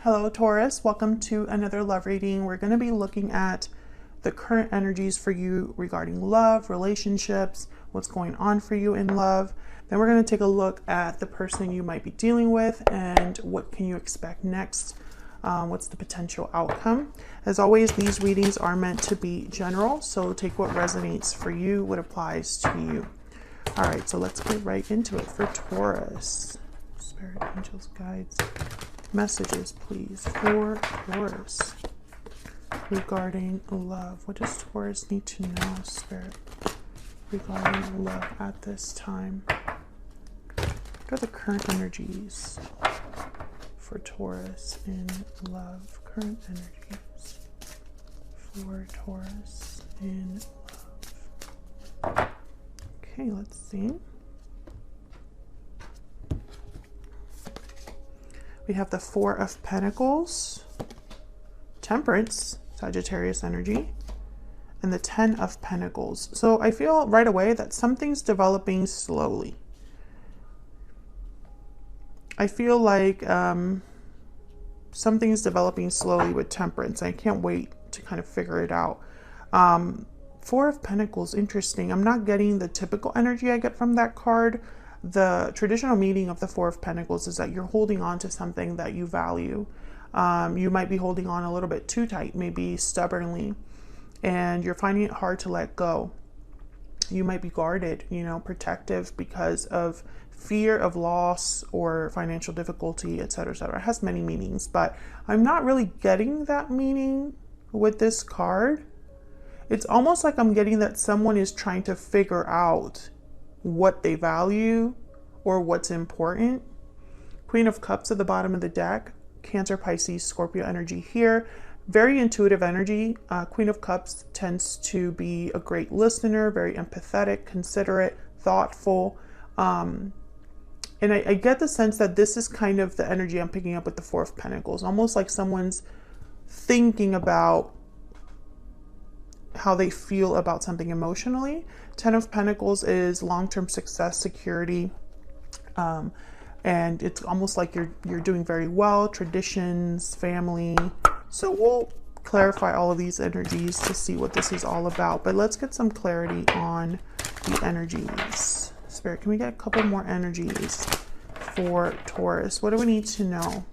Hello Taurus, welcome to another love reading. We're going to be looking at the current energies for you regarding love, relationships, what's going on for you in love. Then we're going to take a look at the person you might be dealing with and what can you expect next. What's the potential outcome? As always, these readings are meant to be general, so take what resonates for you, what applies to you. All right, so let's get right into it for Taurus. Spirit, angels, guides, messages, please, for Taurus regarding love. What does Taurus need to know, Spirit, regarding love at this time? What are the current energies for Taurus in love? Current energies for Taurus in love. Okay, let's see. We have the Four of Pentacles, Temperance, Sagittarius energy, and the Ten of Pentacles. So I feel right away that something's developing slowly. I feel like something's developing slowly with Temperance. I can't wait to kind of figure it out. Four of Pentacles, interesting. I'm not getting the typical energy I get from that card. The traditional meaning of the Four of Pentacles is that you're holding on to something that you value. You might be holding on a little bit too tight, maybe stubbornly, and you're finding it hard to let go. You might be guarded, protective because of fear of loss or financial difficulty, etc., etc. It has many meanings, but I'm not really getting that meaning with this card. It's almost like I'm getting that someone is trying to figure out what they value or what's important. Queen of Cups at the bottom of the deck, Cancer, Pisces, Scorpio energy here. Very intuitive energy. Queen of Cups tends to be a great listener, very empathetic, considerate, thoughtful. And I get the sense that this is kind of the energy I'm picking up with the Four of Pentacles. Almost like someone's thinking about how they feel about something emotionally. Ten of Pentacles is long-term success, security, and it's almost like you're doing very well, traditions, family. So we'll clarify all of these energies to see what this is all about, but let's get some clarity on the energies. Spirit, can we get a couple more energies for Taurus? What do we need to know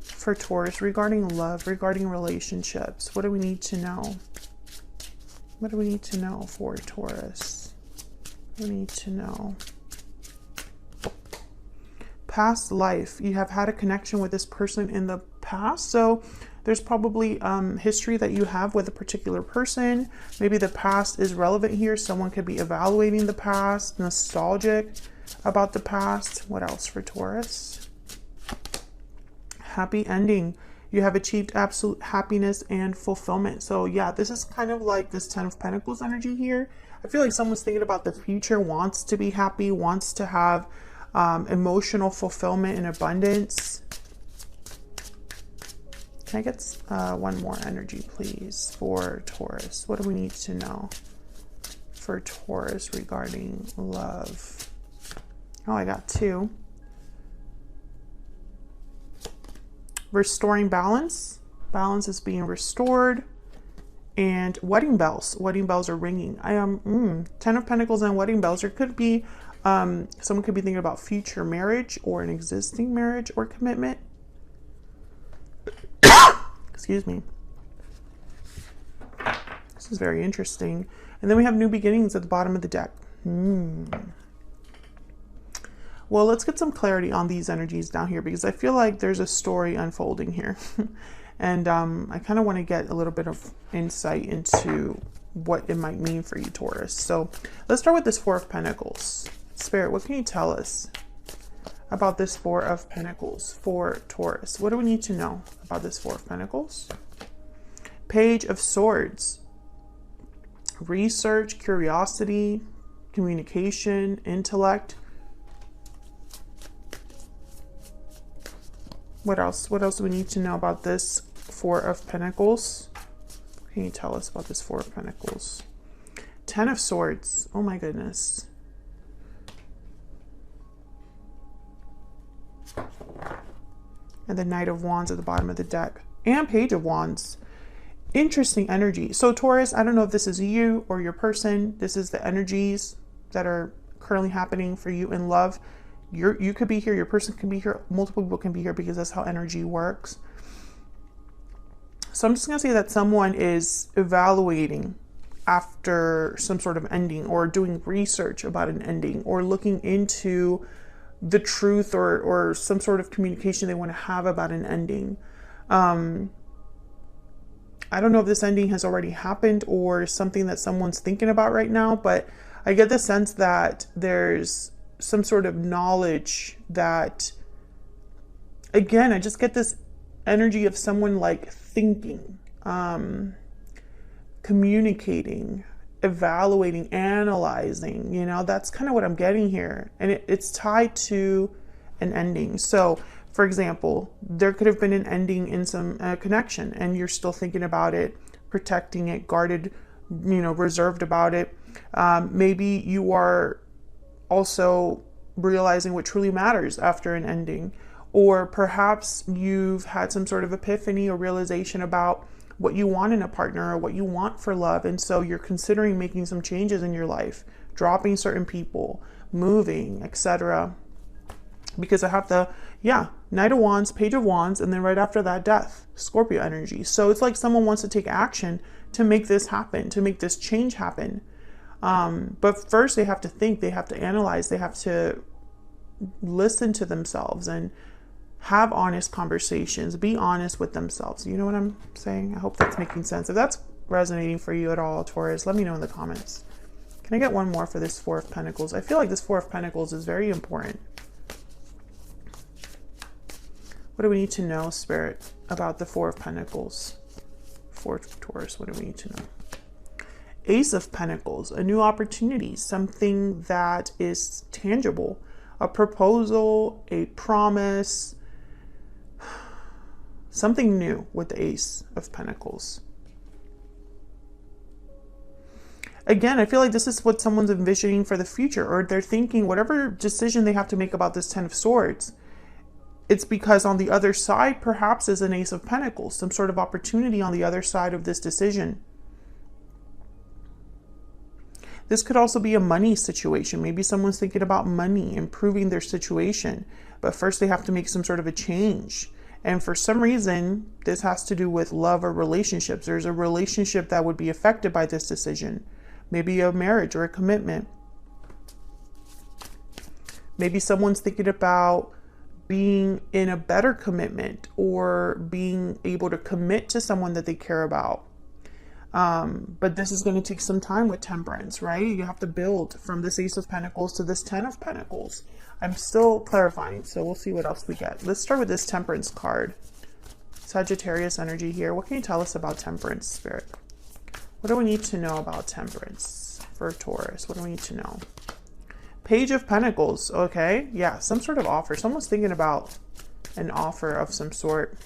for Taurus regarding love, regarding relationships? What do we need to know? What do we need to know for Taurus? We need to know. Past life. You have had a connection with this person in the past. So there's probably history that you have with a particular person. Maybe the past is relevant here. Someone could be evaluating the past, nostalgic about the past. What else for Taurus? Happy ending. You have achieved absolute happiness and fulfillment. So yeah, this is kind of like this Ten of Pentacles energy here. I feel like someone's thinking about the future, wants to be happy, wants to have emotional fulfillment and abundance. Can I get one more energy, please, for Taurus? What do we need to know for Taurus regarding love? Oh, I got two. Restoring balance. Balance is being restored. And wedding bells. Wedding bells are ringing. I am Ten of Pentacles and wedding bells. There could be someone could be thinking about future marriage or an existing marriage or commitment. Excuse me. This is very interesting. And then we have new beginnings at the bottom of the deck. Well, let's get some clarity on these energies down here because I feel like there's a story unfolding here. And I kind of want to get a little bit of insight into what it might mean for you, Taurus. So let's start with this Four of Pentacles. Spirit, what can you tell us about this Four of Pentacles for Taurus? What do we need to know about this Four of Pentacles? Page of Swords. Research, curiosity, communication, intellect. What else? What else do we need to know about this Four of Pentacles? What can you tell us about this Four of Pentacles? Ten of Swords. Oh my goodness. And the Knight of Wands at the bottom of the deck. And Page of Wands. Interesting energy. So Taurus, I don't know if this is you or your person. This is the energies that are currently happening for you in love. You could be here, your person can be here, multiple people can be here, because that's how energy works. So I'm just going to say that someone is evaluating after some sort of ending, or doing research about an ending, or looking into the truth or some sort of communication they want to have about an ending. I don't know if this ending has already happened or something that someone's thinking about right now, but I get the sense that there's some sort of knowledge that, again, I just get this energy of someone like thinking, communicating, evaluating, analyzing, you know, that's kind of what I'm getting here. And it's tied to an ending. So for example, there could have been an ending in some connection, and you're still thinking about it, protecting it, guarded, you know, reserved about it. Maybe you are also realizing what truly matters after an ending, or perhaps you've had some sort of epiphany or realization about what you want in a partner or what you want for love, and so you're considering making some changes in your life, dropping certain people, moving, etc. Because I have the Knight of Wands, Page of Wands, and then right after that, Death, Scorpio energy. So it's like someone wants to take action to make this happen, to make this change happen. But first they have to think, they have to analyze, they have to listen to themselves and have honest conversations, be honest with themselves. You know what I'm saying? I hope that's making sense. If that's resonating for you at all, Taurus, let me know in the comments. Can I get one more for this Four of Pentacles? I feel like this Four of Pentacles is very important. What do we need to know, Spirit, about the Four of Pentacles? For Taurus, what do we need to know? Ace of Pentacles, a new opportunity, something that is tangible, a proposal, a promise, something new with the Ace of Pentacles. Again, I feel like this is what someone's envisioning for the future, or they're thinking whatever decision they have to make about this Ten of Swords, it's because on the other side perhaps is an Ace of Pentacles, some sort of opportunity on the other side of this decision. This could also be a money situation. Maybe someone's thinking about money, improving their situation, but first they have to make some sort of a change. And for some reason, this has to do with love or relationships. There's a relationship that would be affected by this decision. Maybe a marriage or a commitment. Maybe someone's thinking about being in a better commitment, or being able to commit to someone that they care about. But this is going to take some time with Temperance, right? You have to build from this Ace of Pentacles to this Ten of Pentacles. I'm still clarifying, so we'll see what else we get. Let's start with this Temperance card. Sagittarius energy here. What can you tell us about Temperance, Spirit? What do we need to know about Temperance for Taurus? What do we need to know? Page of Pentacles. Okay, yeah, some sort of offer. Someone's thinking about an offer of some sort.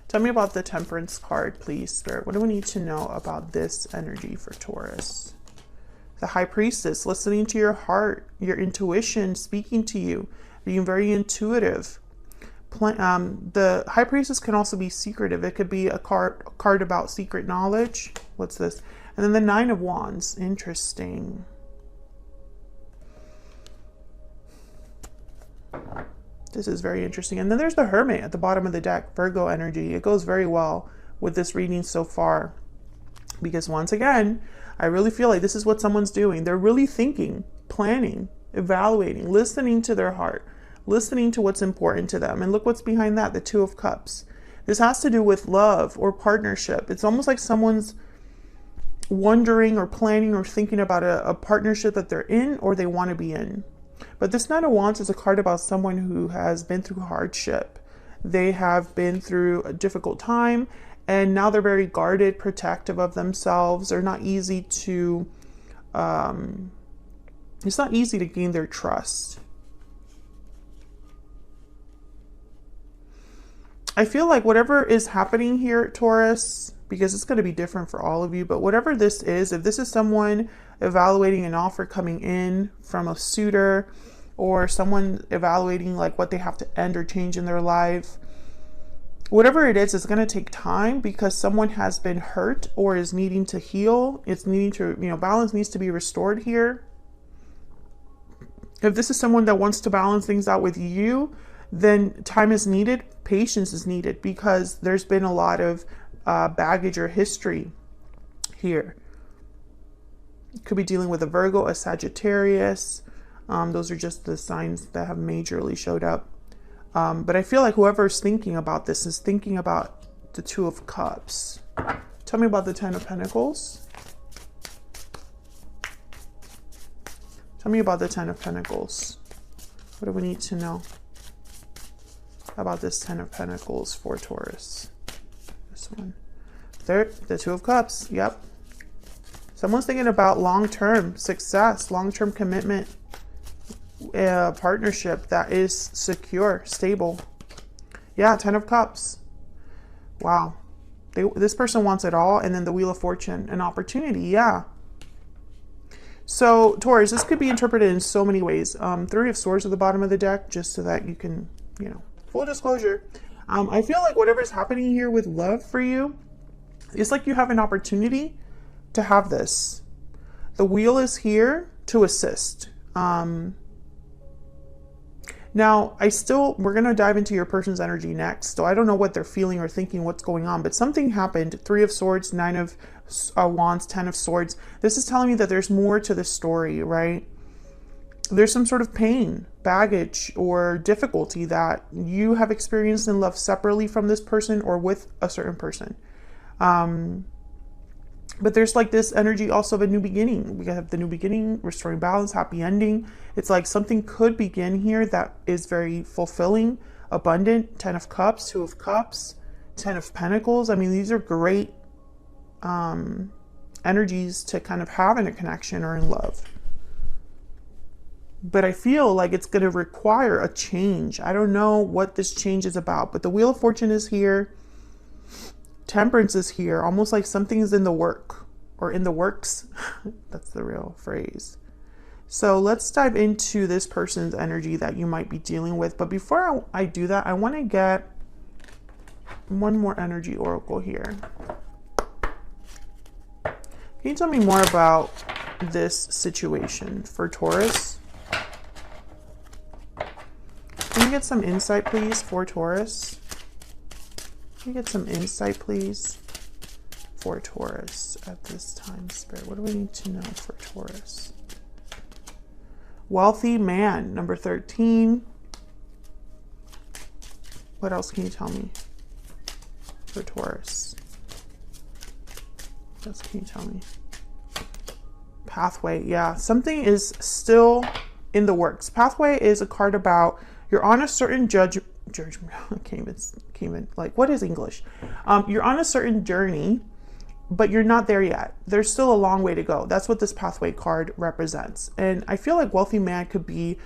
Tell me about the Temperance card, please, Spirit. What do we need to know about this energy for Taurus? The High Priestess, listening to your heart, your intuition speaking to you, being very intuitive. The High Priestess can also be secretive. It could be a card about secret knowledge. What's this? And then the Nine of Wands. Interesting. This is very interesting. And then there's the Hermit at the bottom of the deck, Virgo energy. It goes very well with this reading so far, because once again, I really feel like this is what someone's doing. They're really thinking, planning, evaluating, listening to their heart, listening to what's important to them. And look what's behind that, the Two of Cups. This has to do with love or partnership. It's almost like someone's wondering or planning or thinking about a partnership that they're in or they want to be in. But this Nine of Wands is a card about someone who has been through hardship. They have been through a difficult time, and now they're very guarded, protective of themselves. They're not easy to, it's not easy to gain their trust. I feel like whatever is happening here, Taurus, because it's going to be different for all of you, but whatever this is, if this is someone evaluating an offer coming in from a suitor, or someone evaluating like what they have to end or change in their life. Whatever it is, it's going to take time because someone has been hurt or is needing to heal. It's needing to, balance needs to be restored here. If this is someone that wants to balance things out with you, then time is needed, patience is needed, because there's been a lot of baggage or history here. Could be dealing with a Virgo, a Sagittarius. Those are just the signs that have majorly showed up. But I feel like whoever's thinking about this is thinking about the Two of Cups. Tell me about the Ten of Pentacles. Tell me about the Ten of Pentacles. What do we need to know about this Ten of Pentacles for Taurus? This one. There, the Two of Cups. Yep. Someone's thinking about long-term success, long-term commitment, partnership that is secure, stable. Yeah, Ten of Cups. Wow. This person wants it all. And then the Wheel of Fortune, an opportunity. Yeah. So Taurus, this could be interpreted in so many ways. Three of Swords at the bottom of the deck, just so that you can, full disclosure. I feel like whatever's happening here with love for you, it's like you have an opportunity to have this. The Wheel is here to assist. Now, we're going to dive into your person's energy next. So I don't know what they're feeling or thinking, what's going on, but something happened. Three of Swords, Nine of Wands, Ten of Swords. This is telling me that there's more to the story, right? There's some sort of pain, baggage, or difficulty that you have experienced in love separately from this person or with a certain person. But there's like this energy also of a new beginning. We have the new beginning, restoring balance, happy ending. It's like something could begin here that is very fulfilling, abundant. Ten of Cups, Two of Cups, Ten of Pentacles. I mean, these are great energies to kind of have in a connection or in love. But I feel like it's going to require a change. I don't know what this change is about, but the Wheel of Fortune is here. Temperance is here, almost like something is in the work or in the works. That's the real phrase. So let's dive into this person's energy that you might be dealing with. But before I do that, I want to get one more energy oracle here. Can you tell me more about this situation for Taurus? Can you get some insight, please, for Taurus? Can you get some insight, please, for Taurus at this time, Spirit? What do we need to know for Taurus? Wealthy man, number 13. What else can you tell me for Taurus? What else can you tell me? Pathway, yeah. Something is still in the works. Pathway is a card about you're on a certain judgment. Came in like, what is English? You're on a certain journey, but you're not there yet. There's still a long way to go. That's what this pathway card represents. And I feel like wealthy man could be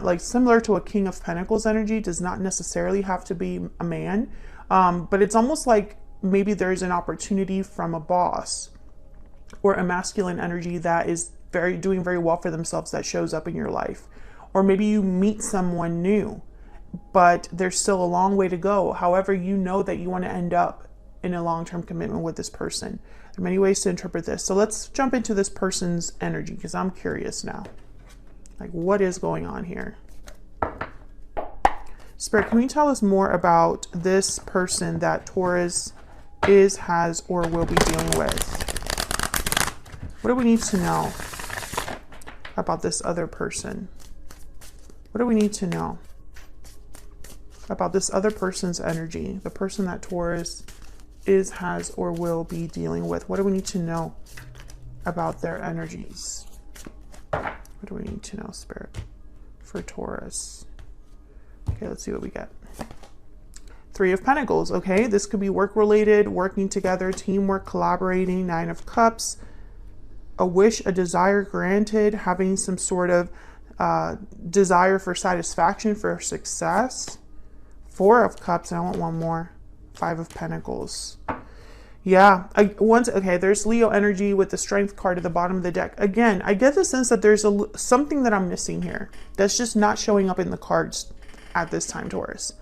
like similar to a King of Pentacles energy. Does not necessarily have to be a man, but it's almost like maybe there's an opportunity from a boss or a masculine energy that is doing very well for themselves that shows up in your life. Or maybe you meet someone new, but there's still a long way to go. However, you know that you want to end up in a long-term commitment with this person. There are many ways to interpret this. So let's jump into this person's energy because I'm curious now. Like, what is going on here? Spirit, can you tell us more about this person that Taurus is, has, or will be dealing with? What do we need to know about this other person? What do we need to know about this other person's energy, the person that Taurus is, has, or will be dealing with? What do we need to know about their energies? What do we need to know, Spirit, for Taurus? Okay, let's see what we get. Three of Pentacles. Okay, this could be work-related, working together, teamwork, collaborating. Nine of Cups. A wish, a desire granted, having some sort of desire for satisfaction, for success. Four of Cups, and I want one more. Five of Pentacles. Yeah, okay, there's Leo energy with the Strength card at the bottom of the deck. Again, I get the sense that there's something that I'm missing here that's just not showing up in the cards at this time, Taurus.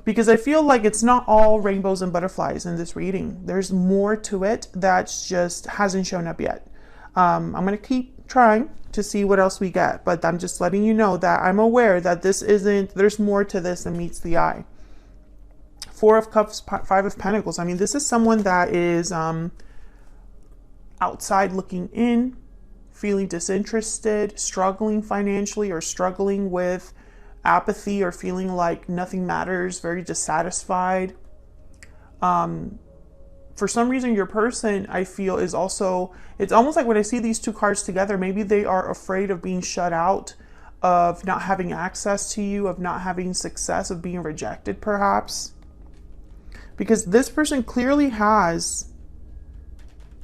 Because I feel like it's not all rainbows and butterflies in this reading. There's more to it that just hasn't shown up yet. I'm going to keep trying to see what else we get, but I'm just letting you know that I'm aware that there's more to this than meets the eye. Four of Cups, Five of Pentacles. I mean, this is someone that is outside looking in, feeling disinterested, struggling financially, or struggling with apathy, or feeling like nothing matters, very dissatisfied. For some reason, your person, I feel, is also, it's almost like when I see these two cards together, maybe they are afraid of being shut out, of not having access to you, of not having success, of being rejected, perhaps. Because this person clearly has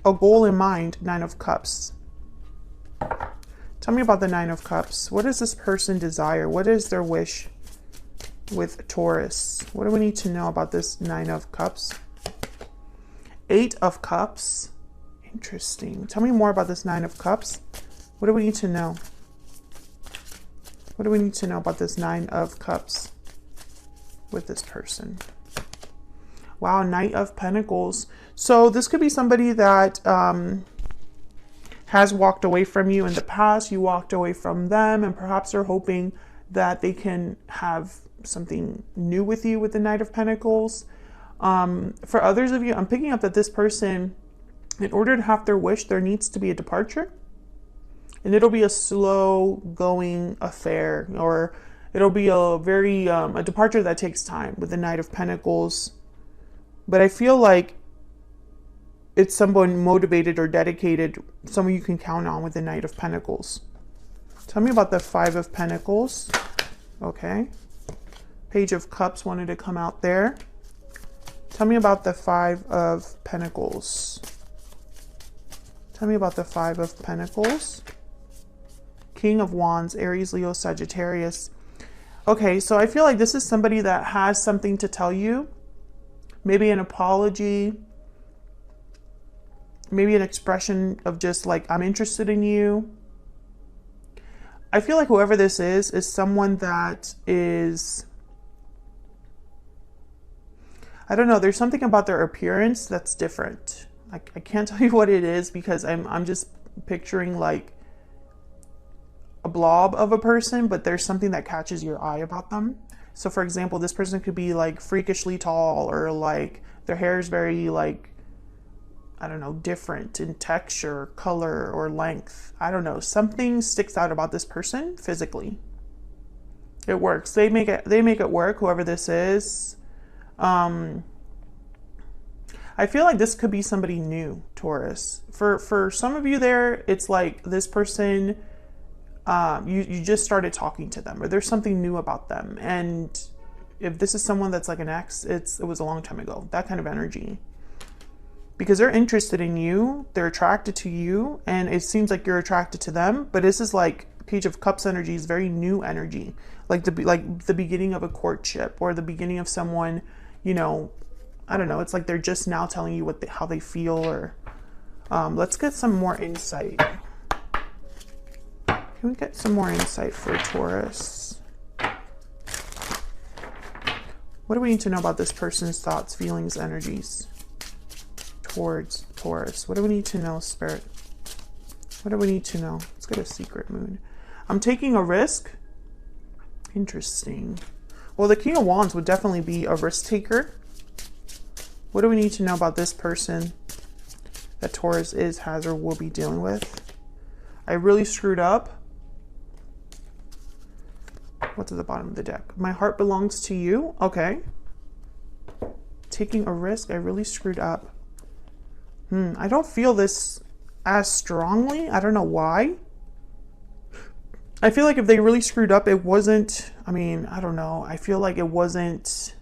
a goal in mind. Nine of Cups. Tell me about the Nine of Cups. What does this person desire? What is their wish with Taurus? What do we need to know about this Nine of Cups? Eight of Cups. Interesting. Tell me more about this Nine of Cups. What do we need to know? What do we need to know about this Nine of Cups with this person? Wow, Knight of Pentacles. So this could be somebody that has walked away from you in the past. You walked away from them, and perhaps they're hoping that they can have something new with you with the Knight of Pentacles. For others of you, I'm picking up that this person, in order to have their wish, there needs to be a departure. And it'll be a slow going affair, or it'll be a very a departure that takes time with the Knight of Pentacles. But I feel like it's someone motivated or dedicated, someone you can count on with the Knight of Pentacles. Tell me about the Five of Pentacles. Okay. Page of Cups wanted to come out there. Tell me about the Five of Pentacles. Tell me about the Five of Pentacles. King of Wands, Aries, Leo, Sagittarius. Okay, so I feel like this is somebody that has something to tell you. Maybe an apology. Maybe an expression of just like, I'm interested in you. I feel like whoever this is someone that is, I don't know, there's something about their appearance that's different. I can't tell you what it is, because I'm just picturing like a blob of a person, but there's something that catches your eye about them. So for example, this person could be like freakishly tall, or like their hair is very like, I don't know, different in texture, color, or length. I don't know. Something sticks out about this person physically. It works. They make it work, whoever this is. I feel like this could be somebody new, Taurus. For some of you there, it's like this person, you just started talking to them, or there's something new about them. And if this is someone that's like an ex, it was a long time ago, that kind of energy. Because they're interested in you, they're attracted to you, and it seems like you're attracted to them. But this is like Page of Cups energy, is very new energy, like the beginning of a courtship, or the beginning of someone, you know, I don't know. It's like they're just now telling you how they feel. Or let's get some more insight. Can we get some more insight for Taurus? What do we need to know about this person's thoughts, feelings, energies towards Taurus? What do we need to know, Spirit? What do we need to know? Let's get a secret moon. I'm taking a risk. Interesting. Well, the King of Wands would definitely be a risk taker. What do we need to know about this person that Taurus has, or will be dealing with? I really screwed up. What's at the bottom of the deck? My heart belongs to you. Okay. Taking a risk. I really screwed up. I don't feel this as strongly. I don't know why. I feel like if they really screwed up, it wasn't, I mean, I don't know. I feel like it wasn't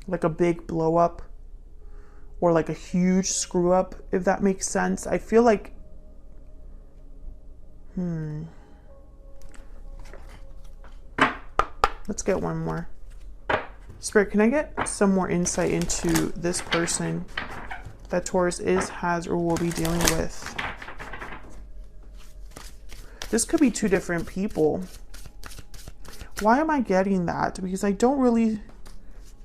like a big blow up, or like a huge screw up, if that makes sense. I feel like, let's get one more. Spirit, can I get some more insight into this person that Taurus is, has, or will be dealing with? This could be two different people. Why am I getting that? Because I don't really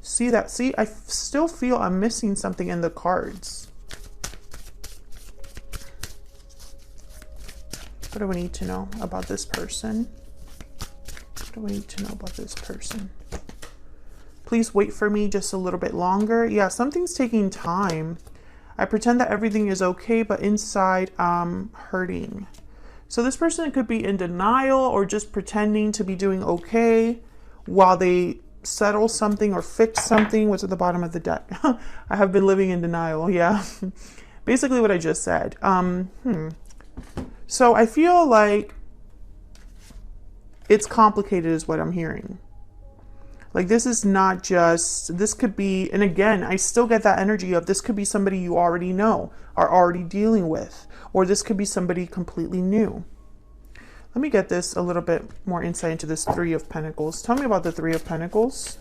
see that. See, I still feel I'm missing something in the cards. What do we need to know about this person? What do we need to know about this person? Please wait for me just a little bit longer. Yeah, something's taking time. I pretend that everything is okay, but inside I'm hurting. So this person could be in denial or just pretending to be doing okay while they settle something or fix something. What's at the bottom of the deck? I have been living in denial. Yeah, basically what I just said. So I feel like it's complicated is what I'm hearing. Like this is not just, this could be, and again, I still get that energy of this could be somebody you already know, are already dealing with, or this could be somebody completely new. Let me get this a little bit more insight into this Three of Pentacles. Tell me about the Three of Pentacles.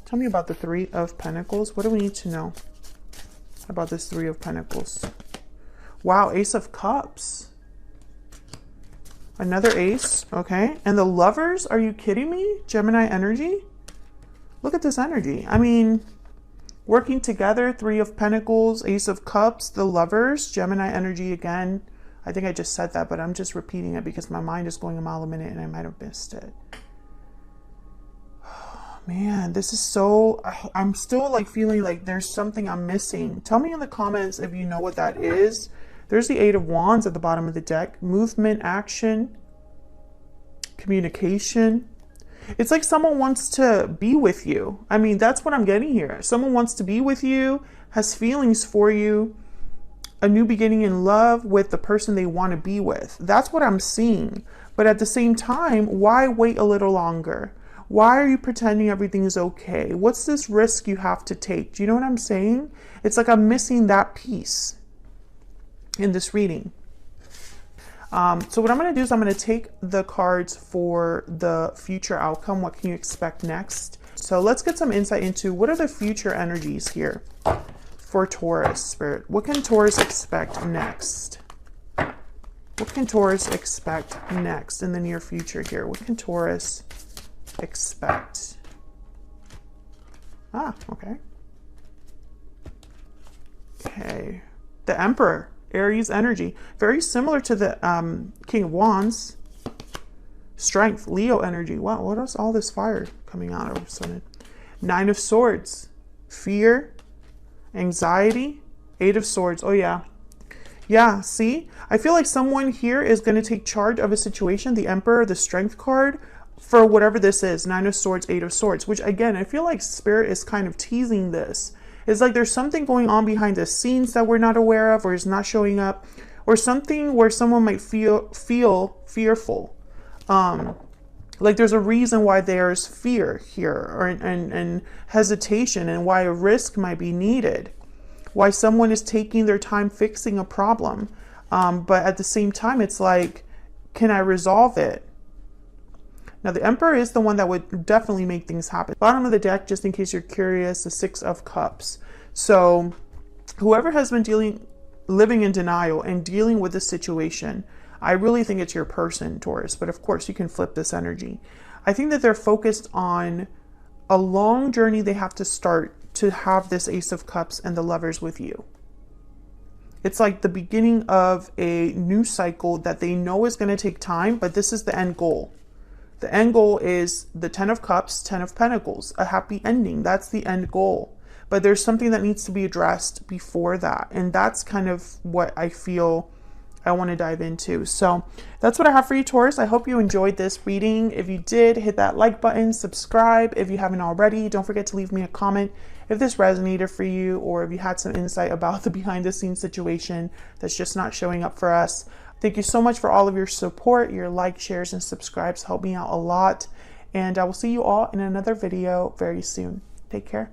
Tell me about the Three of Pentacles. What do we need to know about this Three of Pentacles? Wow, Ace of Cups. Another ace, okay. And the Lovers, are you kidding me? Gemini energy? Look at this energy. I mean, working together, Three of Pentacles, Ace of Cups, the Lovers, Gemini energy again. I think I just said that, but I'm just repeating it because my mind is going a mile a minute and I might have missed it. Oh, man, this is so, I'm still like feeling like there's something I'm missing. Tell me in the comments if you know what that is. There's the Eight of Wands at the bottom of the deck. Movement, action, communication. It's like someone wants to be with you. I mean, that's what I'm getting here. Someone wants to be with you, has feelings for you, a new beginning in love with the person they want to be with. That's what I'm seeing. But at the same time, why wait a little longer? Why are you pretending everything is okay? What's this risk you have to take? Do you know what I'm saying? It's like I'm missing that piece in this reading. So what I'm going to do is I'm going to take the cards for the future outcome. What can you expect next? So let's get some insight into what are the future energies here for Taurus, Spirit. What can Taurus expect next? What can Taurus expect next in the near future here? What can Taurus expect? Ah, okay. Okay. The Emperor. Aries energy, very similar to the King of Wands. Strength, Leo energy. Wow, what is all this fire coming out of a sudden? Nine of Swords, fear, anxiety, Eight of Swords. Oh yeah, yeah. See, I feel like someone here is going to take charge of a situation. The Emperor, the Strength card, for whatever this is. Nine of Swords, Eight of Swords. Which again, I feel like Spirit is kind of teasing this. It's like there's something going on behind the scenes that we're not aware of or is not showing up, or something where someone might feel fearful. Like there's a reason why there's fear here or and hesitation, and why a risk might be needed, why someone is taking their time fixing a problem. But at the same time, it's like, can I resolve it? Now, the Emperor is the one that would definitely make things happen. Bottom of the deck, just in case you're curious, the Six of Cups. So whoever has been living in denial and dealing with the situation, I really think it's your person, Taurus. But of course, you can flip this energy. I think that they're focused on a long journey they have to start to have this Ace of Cups and the Lovers with you. It's like the beginning of a new cycle that they know is going to take time, but this is the end goal. The end goal is the Ten of Cups, Ten of Pentacles, a happy ending. That's the end goal. But there's something that needs to be addressed before that. And that's kind of what I feel I want to dive into. So that's what I have for you, Taurus. I hope you enjoyed this reading. If you did, hit that like button, subscribe. If you haven't already, don't forget to leave me a comment if this resonated for you, or if you had some insight about the behind the scenes situation that's just not showing up for us. Thank you so much for all of your support. Your likes, shares, and subscribes help me out a lot. And I will see you all in another video very soon. Take care.